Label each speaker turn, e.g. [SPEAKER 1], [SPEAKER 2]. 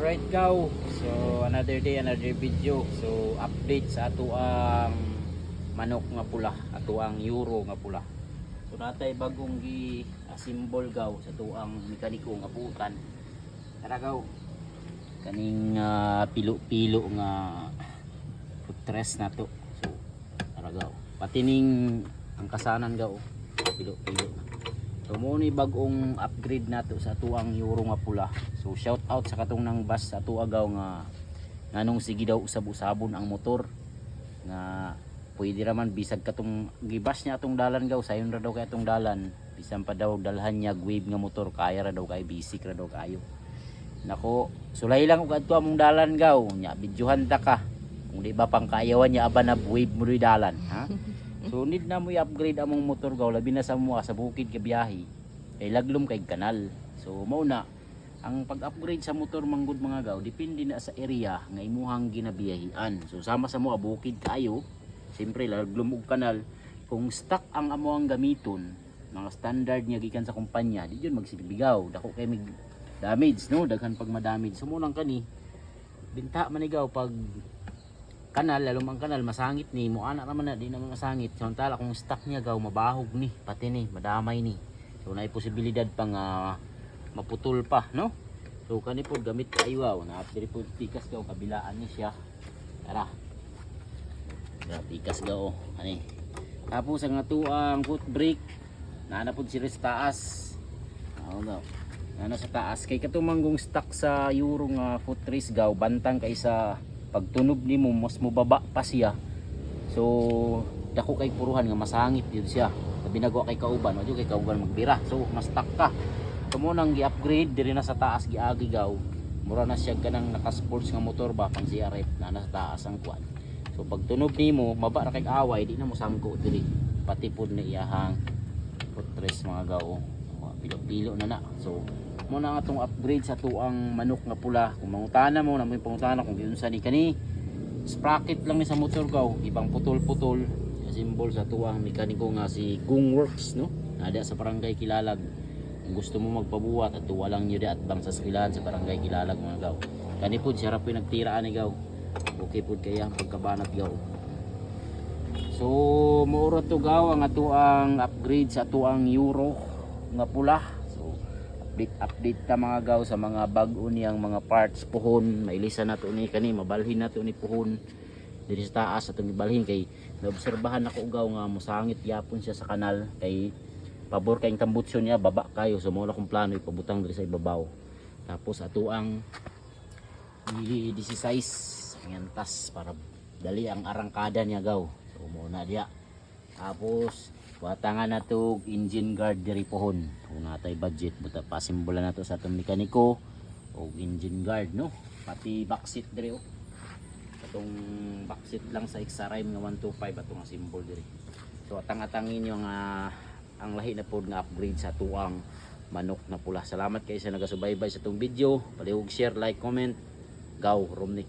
[SPEAKER 1] Alright go. So another day, another video. So update sa ato ang manok nga pula, ato ang euro nga pula. So natay bagong gi-assemble gaw sa ato ang mekaniko nga putan. Tara gaw. Kaning pilo-pilo nga footrest nato. So tara gaw. Pati ning ang kasanan gaw, pilo-pilo na. So mo ni bagong upgrade nato sa ato ang euro nga pula. So shout out sa katong nang bus sa ato agaw nga nganong sige daw usab-usabon ang motor nga pwede raman bisag katong gibas niya atong dalan gaw sayon ra daw kay atong dalan bisan pa daw dalhan niya wave nga motor kaya ra daw kay basic ra daw kayo. Nako sulay lang og adto among dalan gaw nya bidyuhan ta ka kung di ba pang kaayawan niya aba na wave mo dalan ha. So need na mo i-upgrade among motor gaw labi na sa mua sa bukid ka biyahe kay laglom kay kanal. So mao na ang pag-upgrade sa motor manggod mga gaw depende na sa area nga imuhang ginabiyahian. So sama sa mua bukid kayo siyempre laglom og kanal kung stock ang amuang gamiton mga standard niya gikan sa kumpanya di jud magsilbigaw dako kay mig damage no daghan pag madamage. So mo nang kani binta manigaw pag kanal lalong ang kanal masangit ni mo ana naman na di naman masangit samantala kung stock niya gaw mabahog ni pati ni madamay ni so naay posibilidad pang maputol pa no. So kani pod gamit kaiwaw na diri pod tikas gaw kabilaan ni siya tara tikas gaw ani tapos ang atuang foot brake naana pod si taas gaw nana sa taas kay katumanggong stock sa euro nga footrest gaw bantang kaysa pagtunog nimo mas mubaba pa siya. So dako kay puruhan nga masangit yun siya. Sabi nagwa kay kauban, o kay kauban magbira. So mas stuck ka. Tumo nang gi-upgrade diri na sa taas giagi gaw. Mura na siya kanang naka-sports nga motor ba pang CRF na nasa taas ang kwan. So pagtunog nimo maba ra kay away di na mo sangko diri. Pati pud ni iyahang footrest mga gaw. Pilo-pilo na na. So mo na nga itong upgrade sa tuang manok nga pula. Kung mangutana mo na may pangutana kung giunsa ni kani sprocket lang ni sa motor gaw ibang putol-putol symbol sa tuang mekaniko nga si Gung Works no nada sa barangay Kilalag. Kung gusto mo magpabuhat at tuwa lang nyo di at bang sa skilan sa barangay Kilalag mga gaw kani po siya rapin nagtiraan ni gaw okay po kaya ang pagkabanat gaw. So maura to gaw ang atuang upgrade sa tuang euro nga pula. Update ta mga gaw sa mga bag-o niyang mga parts puhon mailisan nato ni kani mabalhin nato ni puhon diri sa taas atong ibalhin kay naobserbahan ako gaw nga mosangit yapon siya sa kanal kay pabor kay tambutsyon niya baba kayo so mo na kong plano ipabutang diri sa ibabaw tapos ato ang 16 ang tas para dali ang arangkada niya gaw so mo na diya tapos watangan na to engine guard diri pohon kung natay budget buta pasimbola na to sa atong mekaniko o engine guard no pati backseat diri oh atong backseat lang sa Xrime nga 125 atong symbol diri. So atang-atangin yung ang lahi na pod nga upgrade sa tuang manok na pula. Salamat kay sa nagasubaybay sa atong video palihog share like comment gaw Romnick.